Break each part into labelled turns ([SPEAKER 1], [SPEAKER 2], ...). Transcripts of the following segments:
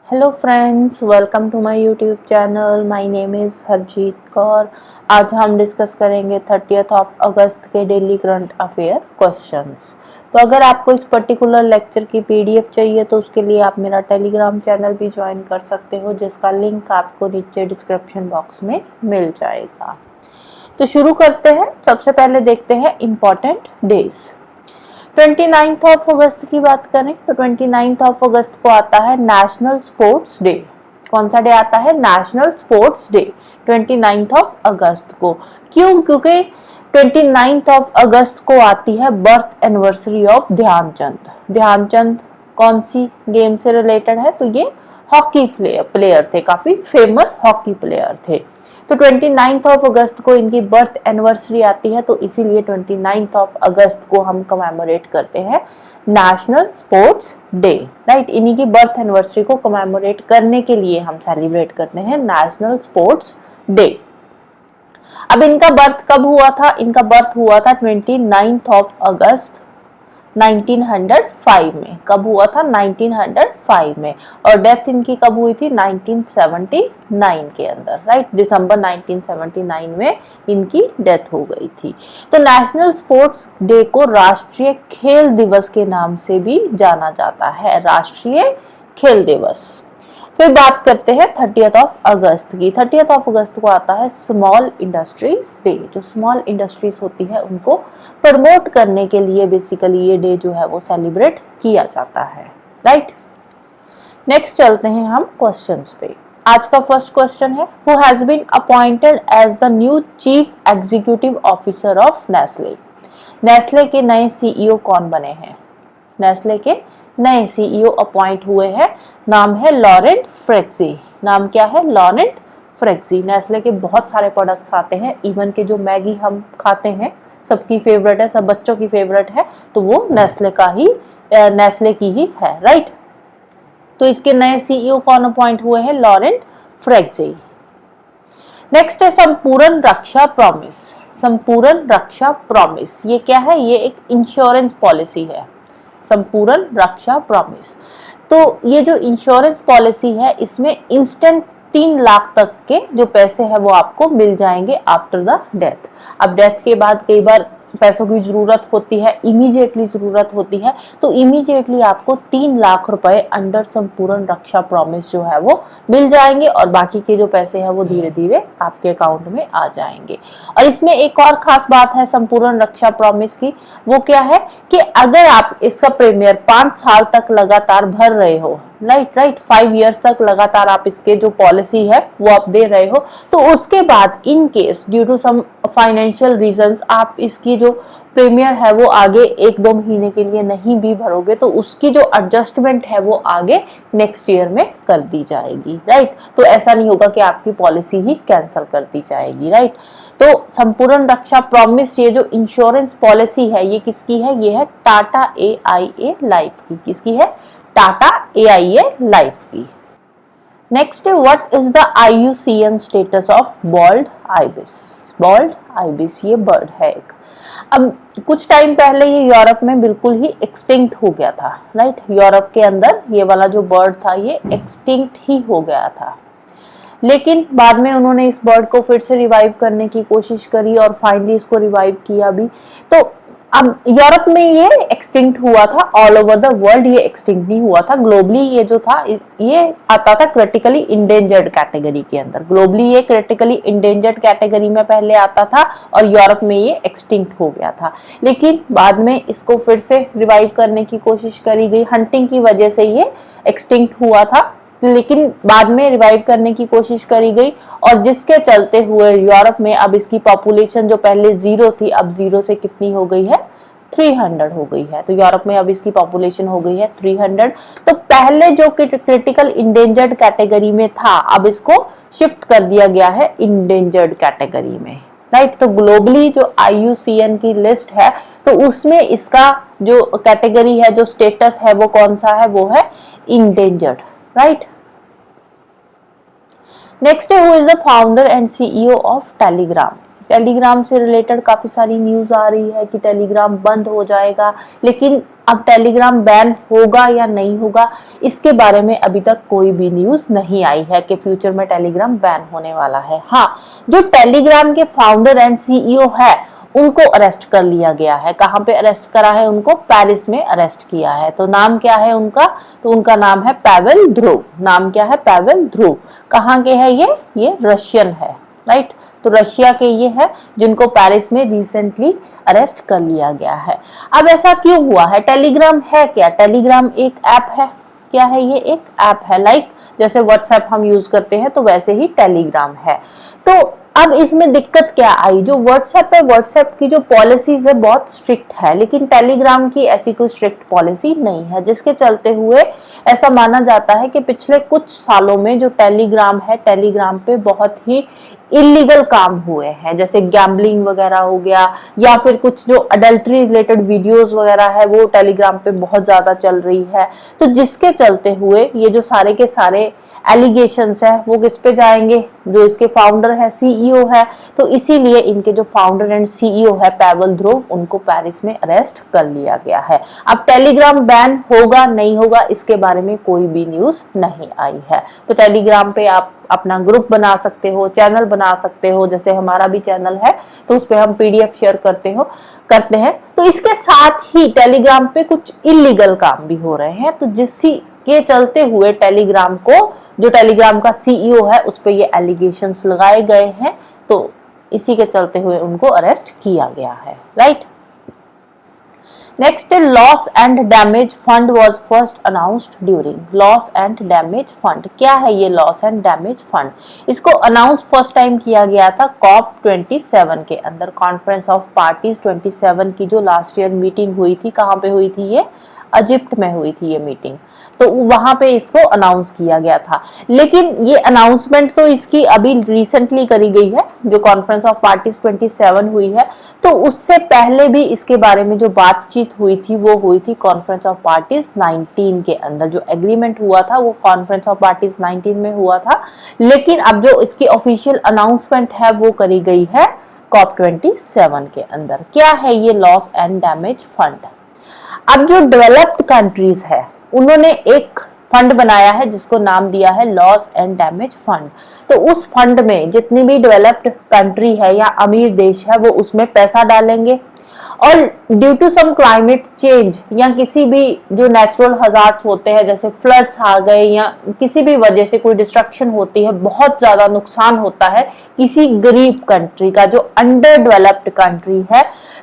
[SPEAKER 1] Hello friends, welcome to my YouTube channel. My name is Harjeet Kaur. आज हम discuss करेंगे 30th of अगस्त के daily current affair questions. तो अगर आपको इस पर्टिकुलर लेक्चर की पीडीएफ चाहिए तो उसके लिए आप मेरा टेलीग्राम चैनल भी ज्वाइन कर सकते हो, जिसका लिंक आपको नीचे डिस्क्रिप्शन बॉक्स में मिल जाएगा। तो शुरू करते हैं। सबसे पहले देखते हैं इम्पॉर्टेंट डेज। 29 ऑफ अगस्त की बात करें तो 29 ऑफ अगस्त को आता है नेशनल स्पोर्ट्स डे। कौन सा डे आता है? National sports day 29 of August को। क्यों? क्योंकि 29 ऑफ अगस्त को आती है birth anniversary of Dhyanchand. Dhyanchand कौन सी गेम से रिलेटेड है? तो ये हॉकी प्लेयर थे, काफी फेमस हॉकी प्लेयर थे। तो 29 ऑफ अगस्त को इनकी बर्थ एनिवर्सरी आती है, तो इसीलिए 29 ऑफ अगस्त को हम कमेमोरेट करते हैं नेशनल स्पोर्ट्स डे। राइट, इन्हीं की बर्थ एनिवर्सरी को कमेमोरेट करने के लिए हम सेलिब्रेट करते हैं नेशनल स्पोर्ट्स डे। अब इनका बर्थ कब हुआ था? इनका बर्थ हुआ था 29 ऑफ अगस्त 1905 में। कब हुआ था? 1905 में। और डेथ इनकी कब हुई थी? 1979 के अंदर। राइट, दिसंबर 1979 में इनकी डेथ हो गई थी। तो नेशनल स्पोर्ट्स डे को राष्ट्रीय खेल दिवस के नाम से भी जाना जाता है, राष्ट्रीय खेल दिवस। फिर बात करते हैं 30th ऑफ अगस्त की। 30th ऑफ अगस्त को आता है स्मॉल इंडस्ट्रीज डे। जो स्मॉल इंडस्ट्रीज होती है उनको प्रमोट करने के लिए बेसिकली ये डे जो है वो सेलिब्रेट किया जाता है। राइट, नेक्स्ट चलते हैं हम क्वेश्चंस पे। आज का फर्स्ट क्वेश्चन है, who has been appointed as the new chief executive officer of Nestle. Nestle के नए सीईओ कौन बने हैं? नेस्ले के नए सीईओ अपॉइंट हुए हैं, नाम है लॉरेंट फ्रेक्सी। नाम क्या है? लॉरेंट फ्रेक्सी। नेस्ले के बहुत सारे प्रोडक्ट्स आते हैं, इवन के जो मैगी हम खाते हैं सबकी फेवरेट है, सब बच्चों की फेवरेट है, तो वो नेस्ले की ही है। राइट, तो इसके नए सीईओ कौन अपॉइंट हुए हैं? लॉरेंट फ्रेक्सी। नेक्स्ट है संपूर्ण रक्षा प्रॉमिस। संपूर्ण रक्षा प्रॉमिस ये क्या है? ये एक इंश्योरेंस पॉलिसी है, संपूर्ण रक्षा प्रॉमिस। तो ये जो इंश्योरेंस पॉलिसी है इसमें इंस्टेंट 3 लाख तक के जो पैसे हैं वो आपको मिल जाएंगे आफ्टर द डेथ। अब डेथ के बाद कई बार पैसों की जरूरत होती है, इमीडिएटली जरूरत होती है, तो इमीडिएटली आपको 3 लाख रुपए अंडर संपूर्ण रक्षा प्रॉमिस जो है वो मिल जाएंगे, और बाकी के जो पैसे हैं वो धीरे धीरे आपके अकाउंट में आ जाएंगे। और इसमें एक और खास बात है संपूर्ण रक्षा प्रॉमिस की, वो क्या है कि अगर आप इसका प्रीमियर 5 साल तक लगातार भर रहे हो, राइट 5 इयर्स तक लगातार आप इसके जो पॉलिसी है वो आप दे रहे हो, तो उसके बाद in case due to some financial reasons आप इसकी जो प्रीमियर है वो आगे 1-2 महीने के लिए नहीं भी भरोगे, तो उसकी जो एडजस्टमेंट है वो आगे नेक्स्ट ईयर में कर दी जाएगी। राइट, तो ऐसा नहीं होगा कि आपकी पॉलिसी ही कैंसिल कर दी जाएगी। राइट, तो संपूर्ण रक्षा प्रॉमिस ये जो इंश्योरेंस पॉलिसी है ये किसकी है? ये है टाटा AIA लाइफ की। किसकी है? टाटा AIA लाइफ की। नेक्स्ट है, what is the IUCN status of bald ibis. Bald ibis ये बर्ड है एक। अब कुछ टाइम पहले ये यूरोप में बिल्कुल ही एक्सटिंक्ट हो गया था। राइट, यूरोप के अंदर ये वाला जो बर्ड था ये एक्सटिंक्ट ही हो गया था, लेकिन बाद में उन्होंने इस बर्ड को फिर से रिवाइव करने की कोशिश करी और फाइनली इसको रिवाइव किया भी। तो अब यूरोप में ये एक्सटिंक्ट हुआ था, ऑल ओवर द वर्ल्ड ये एक्सटिंक्ट नहीं हुआ था। ग्लोबली ये जो था ये आता था क्रिटिकली इंडेंजर्ड कैटेगरी के अंदर। ग्लोबली ये क्रिटिकली इंडेंजर्ड कैटेगरी में पहले आता था और यूरोप में ये एक्सटिंक्ट हो गया था, लेकिन बाद में इसको फिर से रिवाइव करने की कोशिश करी गई। हंटिंग की वजह से ये एक्सटिंक्ट हुआ था, लेकिन बाद में रिवाइव करने की कोशिश करी गई, और जिसके चलते हुए यूरोप में अब इसकी पॉपुलेशन जो पहले 0 थी अब 0 से कितनी हो गई है? 300 हो गई है। तो यूरोप में अब इसकी पॉपुलेशन हो गई है 300। तो पहले जो क्रिटिकल इंडेंजर्ड कैटेगरी में था अब इसको शिफ्ट कर दिया गया है इंडेंजर्ड कैटेगरी में। राइट, तो ग्लोबली जो IUCN की लिस्ट है तो उसमें इसका जो कैटेगरी है, जो स्टेटस है वो कौन सा है? वो है इंडेंजर्ड। राइट, नेक्स्ट है, who is the founder and CEO of Telegram. Telegram से रिलेटेड काफी सारी न्यूज आ रही है कि टेलीग्राम बंद हो जाएगा, लेकिन अब टेलीग्राम बैन होगा या नहीं होगा इसके बारे में अभी तक कोई भी न्यूज नहीं आई है कि फ्यूचर में टेलीग्राम बैन होने वाला है। हाँ, जो टेलीग्राम के फाउंडर एंड सीईओ है उनको अरेस्ट कर लिया गया है। कहाँ पे अरेस्ट करा है उनको? पेरिस में अरेस्ट किया है। तो नाम क्या है उनका? तो उनका नाम है पावेल ध्रुव। नाम क्या है? पावेल ध्रुव। कहाँ के है ये रशियन है, राइट। तो रशिया के ये है जिनको पेरिस में रिसेंटली अरेस्ट कर लिया गया है। अब ऐसा क्यों हुआ है? टेलीग्राम है क्या? टेलीग्राम एक ऐप है। क्या है ये? एक ऐप है। लाइक जैसे व्हाट्सएप हम यूज करते हैं तो वैसे ही टेलीग्राम है। तो अब इसमें दिक्कत क्या आई? जो व्हाट्सएप है, व्हाट्सएप की जो पॉलिसीज है बहुत स्ट्रिक्ट है, लेकिन टेलीग्राम की ऐसी कोई स्ट्रिक्ट पॉलिसी नहीं है, जिसके चलते हुए ऐसा माना जाता है कि पिछले कुछ सालों में जो टेलीग्राम है, टेलीग्राम पे बहुत ही इलीगल काम हुए हैं, जैसे गैम्बलिंग वगैरह हो गया, या फिर कुछ जो अडल्ट्री रिलेटेड वीडियोस वगैरह है वो टेलीग्राम पे बहुत ज्यादा चल रही है। तो जिसके चलते हुए ये जो सारे के सारे एलिगेशंस है वो किस पे जाएंगे? जो इसके फाउंडर है, सीईओ है, तो इसीलिए इनके जो फाउंडर एंड सीईओ है पावेल ध्रुव, उनको पेरिस में अरेस्ट कर लिया गया है। अब टेलीग्राम बैन होगा नहीं होगा इसके बारे में कोई भी न्यूज नहीं आई है। तो टेलीग्राम पे आप अपना ग्रुप बना सकते हो, चैनल बना सकते हो, जैसे हमारा भी चैनल है तो उस पे हम पीडीएफ शेयर करते हैं। तो इसके साथ ही टेलीग्राम पे कुछ इलीगल काम भी हो रहे हैं, तो जिससे के चलते हुए टेलीग्राम को, जो टेलीग्राम का सीईओ है, उस पे ये एलिगेशंस लगाए गए हैं। तो इसी के चलते हुए उनको अरेस्ट किया गया है, right. Next loss and damage fund was first announced during. Loss and damage fund क्या है? ये लॉस एंड डैमेज फंड, इसको अनाउंस फर्स्ट टाइम किया गया था COP 27 के अंदर, कॉन्फ्रेंस ऑफ पार्टीज 27 की जो लास्ट ईयर मीटिंग हुई थी। कहाँ पे हुई थी ये? इजिप्ट में हुई थी ये मीटिंग। तो वहां पे इसको अनाउंस किया गया था, लेकिन ये अनाउंसमेंट तो इसकी अभी रिसेंटली करी गई है, जो कॉन्फ्रेंस ऑफ पार्टीज 27 हुई है। तो उससे पहले भी इसके बारे में जो बातचीत हुई थी वो हुई थी कॉन्फ्रेंस ऑफ पार्टीज 19 के अंदर। जो एग्रीमेंट हुआ था वो कॉन्फ्रेंस ऑफ पार्टीज 19 में हुआ था, लेकिन अब जो इसकी ऑफिशियल अनाउंसमेंट है वो करी गई है COP 27 के अंदर। क्या है ये लॉस एंड डैमेज फंड? अब जो डेवलप्ड कंट्रीज है उन्होंने एक फंड बनाया है जिसको नाम दिया है लॉस एंड डैमेज फंड। तो उस फंड में जितनी भी डेवलप्ड कंट्री है या अमीर देश है वो उसमें पैसा डालेंगे, और due to some climate change या किसी भी जो नेचुरल हजार्ड्स होते हैं, जैसे फ्लड्स आ गए या किसी भी वजह से कोई डिस्ट्रक्शन होती है, बहुत ज्यादा नुकसान होता है किसी गरीब कंट्री का जो अंडर डेवलप्ड कंट्री है,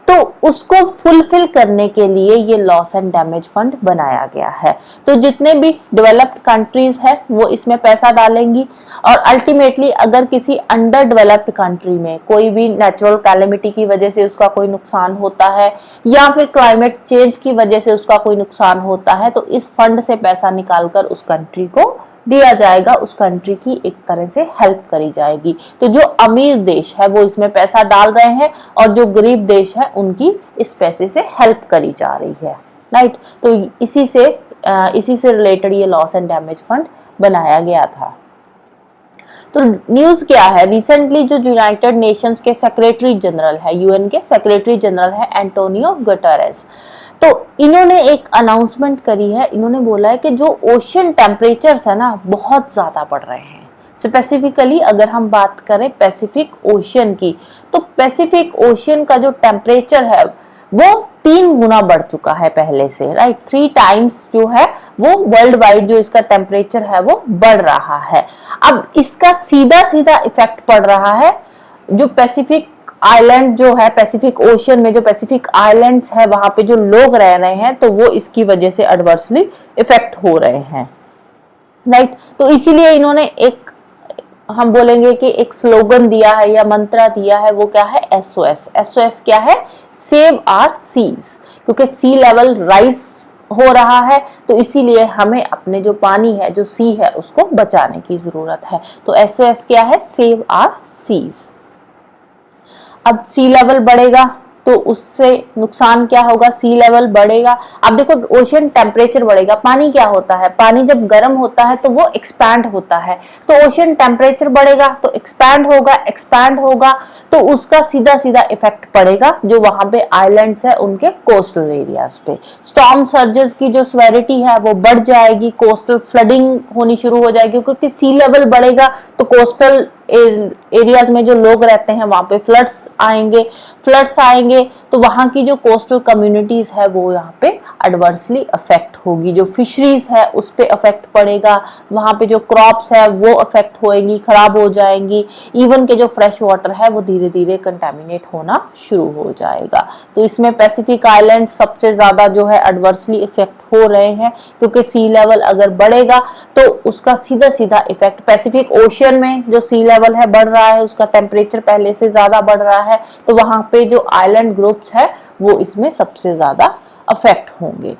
[SPEAKER 1] तो उसको फुलफिल करने के लिए ये लॉस एंड डैमेज फंड बनाया गया है। तो जितने भी डेवलप्ड कंट्रीज है वो इसमें पैसा डालेंगी, और अल्टीमेटली अगर किसी अंडर डेवलप्ड कंट्री में कोई भी नेचुरल कैलेमिटी की वजह से उसका कोई नुकसान होता है या फिर क्लाइमेट चेंज की वजह से उसका कोई नुकसान होता है, तो इस फंड से पैसा निकालकर उस कंट्री को दिया जाएगा, उस कंट्री की एक तरह से हेल्प करी जाएगी। तो जो अमीर देश है वो इसमें पैसा डाल रहे हैं और जो गरीब देश है उनकी इस पैसे से हेल्प करी जा रही है, राइट। तो इसी से रिलेटेड ये लॉस एंड डैमेज फंड बनाया गया था। तो न्यूज क्या है? रिसेंटली जो यूनाइटेड नेशंस के सेक्रेटरी जनरल है, यूएन के सेक्रेटरी जनरल है एंटोनियो गुटेरेस, तो इन्होंने एक अनाउंसमेंट करी है। इन्होंने बोला है कि जो ओशियन टेम्परेचर्स है ना बहुत ज्यादा बढ़ रहे हैं। स्पेसिफिकली अगर हम बात करें पैसिफिक ओशियन की, तो पैसिफिक ओशियन का जो टेम्परेचर है वो 3 गुना बढ़ चुका है पहले से, राइट। 3 टाइम्स जो है वो वर्ल्ड वाइड जो इसका टेम्परेचर है वो बढ़ रहा है। अब इसका सीधा सीधा इफेक्ट पड़ रहा है जो पैसिफिक आइलैंड जो है, पैसिफिक ओशियन में जो पैसिफिक आइलैंड्स है वहां पे जो लोग रह रहे हैं, तो वो इसकी वजह से एडवर्सली इफेक्ट हो रहे हैं, राइट। तो इसीलिए इन्होंने एक, हम बोलेंगे कि एक स्लोगन दिया है या मंत्रा दिया है, वो क्या है? SOS। SOS क्या है? सेव आवर सीज, क्योंकि सी लेवल राइज हो रहा है, तो इसीलिए हमें अपने जो पानी है, जो सी है, उसको बचाने की जरूरत है। तो SOS क्या है? Save our seas. अब सी लेवल बढ़ेगा तो उससे नुकसान क्या होगा, सी लेवल बढ़ेगा। अब देखो ओशियन टेम्परेचर बढ़ेगा, पानी क्या होता है, पानी जब गर्म होता है तो वो एक्सपैंड होता है, तो ओशियन टेम्परेचर बढ़ेगा तो एक्सपैंड होगा तो उसका सीधा सीधा इफेक्ट पड़ेगा जो वहां पे आइलैंड्स है उनके कोस्टल एरियाज पे। स्टॉर्म सर्जेस की जो सेवेरिटी है वो बढ़ जाएगी, कोस्टल फ्लडिंग होनी शुरू हो जाएगी, क्योंकि सी लेवल बढ़ेगा तो कोस्टल एरियाज में जो लोग रहते हैं वहां पे फ्लड्स आएंगे तो वहां की जो कोस्टल कम्युनिटीज है वो यहाँ पे एडवर्सली अफेक्ट होगी, जो फिशरीज है उस पे अफेक्ट पड़ेगा, वहां पे जो क्रॉप्स है वो अफेक्ट होएंगी, खराब हो जाएंगी, इवन के जो फ्रेश वाटर है वो धीरे धीरे कंटेमिनेट होना शुरू हो जाएगा। तो इसमें पैसिफिक आइलैंड सबसे ज्यादा जो है एडवर्सली इफेक्ट हो रहे हैं, क्योंकि सी लेवल अगर बढ़ेगा तो उसका सीधा सीधा इफेक्ट पैसिफिक ओशियन में जो सी लेवल है बढ़ रहा है, उसका टेम्परेचर पहले से ज्यादा बढ़ रहा है, तो वहां पे जो आइलैंड ग्रुप्स है वो इसमें सबसे ज्यादा अफेक्ट होंगे।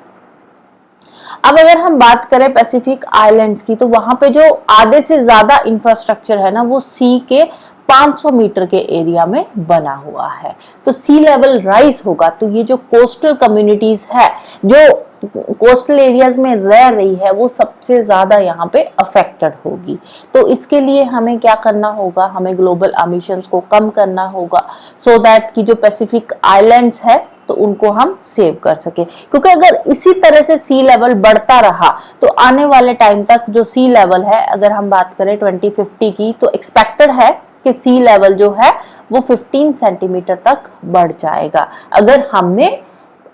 [SPEAKER 1] अब अगर हम बात करें पैसिफिक आइलैंड्स की, तो वहां पे जो आधे से ज्यादा इंफ्रास्ट्रक्चर है ना वो सी के 500 मीटर के एरिया में बना हुआ है। तो सी लेवल राइज होगा तो ये जो कोस्टल कम्युनिटीज है जो कोस्टल एरियाज में रह रही है वो सबसे ज्यादा यहाँ पे अफेक्टेड होगी। तो इसके लिए हमें क्या करना होगा, हमें ग्लोबल एमिशंस को कम करना होगा सो दैट कि जो पैसिफिक आइलैंड्स है तो उनको हम सेव कर सके, क्योंकि अगर इसी तरह से सी लेवल बढ़ता रहा तो आने वाले टाइम तक जो सी लेवल है, अगर हम बात करें 2050 की, तो एक्सपेक्टेड है कि सी लेवल जो है वो 15 सेंटीमीटर तक बढ़ जाएगा अगर हमने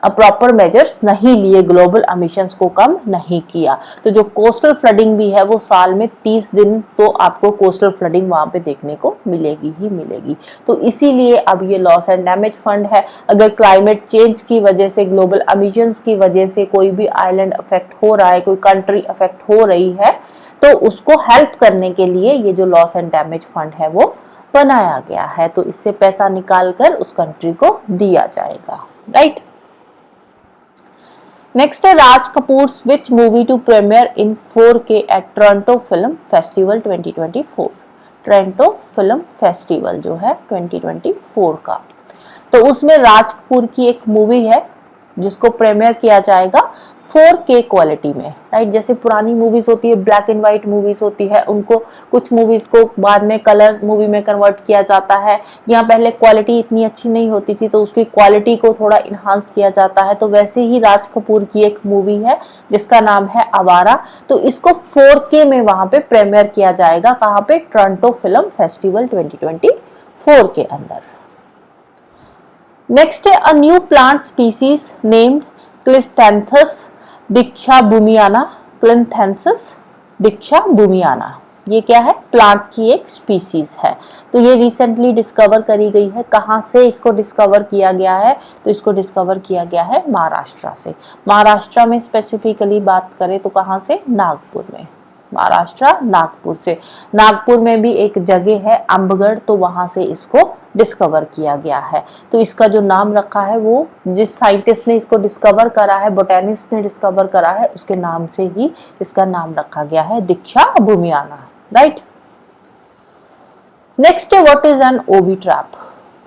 [SPEAKER 1] प्रॉपर मेजर्स नहीं लिए, ग्लोबल एमिशंस को कम नहीं किया। तो जो कोस्टल फ्लडिंग भी है वो साल में 30 दिन तो आपको कोस्टल फ्लडिंग वहां पे देखने को मिलेगी ही मिलेगी। तो इसीलिए अब ये लॉस एंड डैमेज फंड है, अगर क्लाइमेट चेंज की वजह से, ग्लोबल एमिशंस की वजह से कोई भी आइलैंड अफेक्ट हो रहा है, कोई कंट्री अफेक्ट हो रही है, तो उसको हेल्प करने के लिए ये जो लॉस एंड डैमेज फंड है वो बनाया गया है। तो इससे पैसा निकाल कर उस कंट्री को दिया जाएगा, राइट। नेक्स्ट है Raj Kapoor which movie to premiere in 4K at Toronto film festival 2024। Toronto film festival जो है 2024 का, तो उसमें राज कपूर की एक मूवी है जिसको प्रीमियर किया जाएगा 4K क्वालिटी में, राइट। जैसे पुरानी मूवीज होती है, ब्लैक एंड व्हाइट मूवीज होती है, उनको कुछ मूवीज को बाद में कलर मूवी में कन्वर्ट किया जाता है, यहाँ पहले क्वालिटी इतनी अच्छी नहीं होती थी तो उसकी क्वालिटी को थोड़ा इन्हांस किया जाता है। तो वैसे ही राज कपूर की एक मूवी है जिसका नाम है आवारा, तो इसको 4K में वहां पे प्रीमियर किया जाएगा, कहाँ पे, टोरंटो फिल्म फेस्टिवल 2024 के अंदर। नेक्स्ट है a new plant species named cleistanthus दिक्षाभूमियाना। क्लिस्थैंथस दिक्षाभूमियाना ये क्या है, प्लांट की एक स्पीसीज है। तो ये रिसेंटली डिस्कवर करी गई है। कहाँ से इसको डिस्कवर किया गया है, तो इसको डिस्कवर किया गया है महाराष्ट्र से। महाराष्ट्र में स्पेसिफिकली बात करें तो कहाँ से, नागपुर में, महाराष्ट्र नागपुर से। नागपुर में भी एक जगह है अंबगढ़, तो वहां से इसको डिस्कवर किया गया है। तो इसका जो नाम रखा है वो जिस साइंटिस्ट ने इसको डिस्कवर करा है, बोटेनिस्ट ने डिस्कवर करा है, उसके नाम से ही इसका नाम रखा गया है, दिक्षाभूमियाना, राइट। नेक्स्ट है what is an OB trap.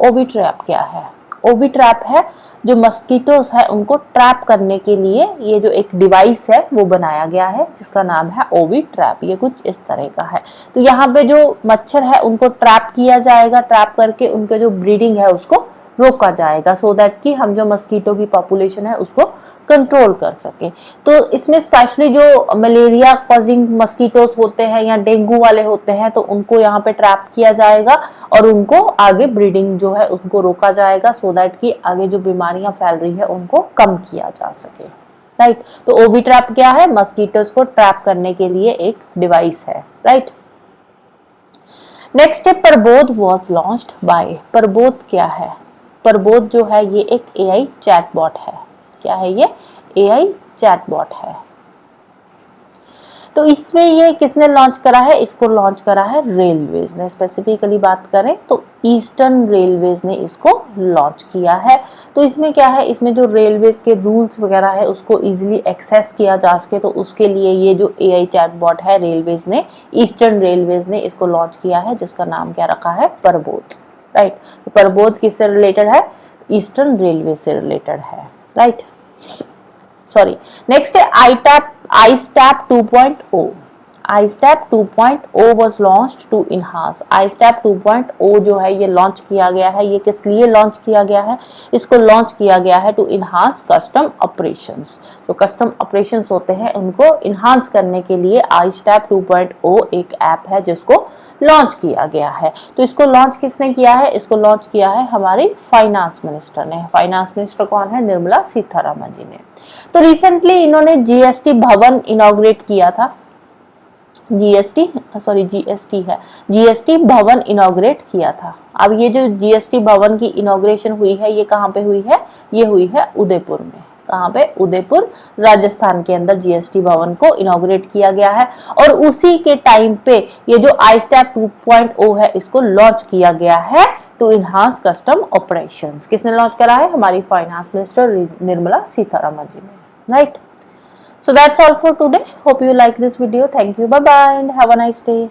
[SPEAKER 1] OB trap क्या है, ओबी ट्रैप है जो मस्कीटोस है उनको ट्रैप करने के लिए ये जो एक डिवाइस है वो बनाया गया है जिसका नाम है ओबी ट्रैप। ये कुछ इस तरह का है। तो यहाँ पे जो मच्छर है उनको ट्रैप किया जाएगा, ट्रैप करके उनके जो ब्रीडिंग है उसको रोका जाएगा, सो दैट कि हम जो मस्कीटो की पॉपुलेशन है उसको कंट्रोल कर सके। तो इसमें स्पेशली जो मलेरिया कॉजिंग मस्कीटोस होते हैं या डेंगू वाले होते हैं तो उनको यहाँ पे ट्रैप किया जाएगा और उनको आगे ब्रीडिंग जो है उनको रोका जाएगा, सो दैट कि आगे जो बीमारियां फैल रही है उनको कम किया जा सके, राइट। तो ओबी ट्रैप क्या है, मस्कीटोस को ट्रैप करने के लिए एक डिवाइस है, राइट। नेक्स्ट है Prabodh was launched by. Prabodh क्या है, प्रबोध जो है ये एक AI चैटबॉट है। क्या है ये, AI चैटबॉट है। तो इसमें ये किसने लॉन्च करा है, इसको लॉन्च करा है रेलवेज ने। स्पेसिफिकली बात करें तो ईस्टर्न रेलवेज ने इसको लॉन्च किया है। तो इसमें क्या है, इसमें जो रेलवेज के रूल्स वगैरह है उसको इजीली एक्सेस किया जा सके, तो उसके लिए ये जो AI चैटबॉट है रेलवेज ने, ईस्टर्न रेलवेज ने इसको लॉन्च किया है, जिसका नाम क्या रखा है, प्रबोध, राइट। तो प्रबोध किससे रिलेटेड है, ईस्टर्न रेलवे से रिलेटेड है, राइट। सॉरी, नेक्स्ट है आईस्टैप 2.0। आईस्टैप 2.0 वाज लॉन्च्ड टू इनहांस। आईस्टैप 2.0 जो है ये लॉन्च किया गया है, ये किस लिए लॉन्च किया गया है? इसको लॉन्च किया गया है टू इनहांस कस्टम ऑपरेशंस। जो कस्टम ऑपरेशंस होते हैं उनको इनहांस करने के लिए आईस्टैप 2.0 एक ऐप है जिसको लॉन्च किया गया है। तो इसको लॉन्च किसने किया है? इसको लॉन्च किया है हमारी फाइनेंस मिनिस्टर ने। फाइनेंस मिनिस्टर कौन है? निर्मला सीतारमण जी ने। तो रिसेंटली इन्होंने जीएसटी भवन इनॉग्रेट किया था। जीएसटी भवन इनॉग्रेट किया था। अब ये जो जीएसटी भवन की इनॉग्रेशन हुई है ये कहाँ पे हुई है? ये हुई है उदयपुर में। कहाँ पे? उदयपुर, राजस्थान के अंदर जीएसटी भवन को इनॉग्रेट किया गया है। और उसी के टाइम पे ये जो आईस्टैप 2.0 है इसको लॉन्च किया गया है टू इनहांस कस्टम ऑपरेशंस। किसने लॉन्च करा है? हमारी फाइनेंस मिनिस्टर निर्मला सीतारमण जी ने, right. So that's all for today. Hope you like this video. Thank you. Bye bye and have a nice day.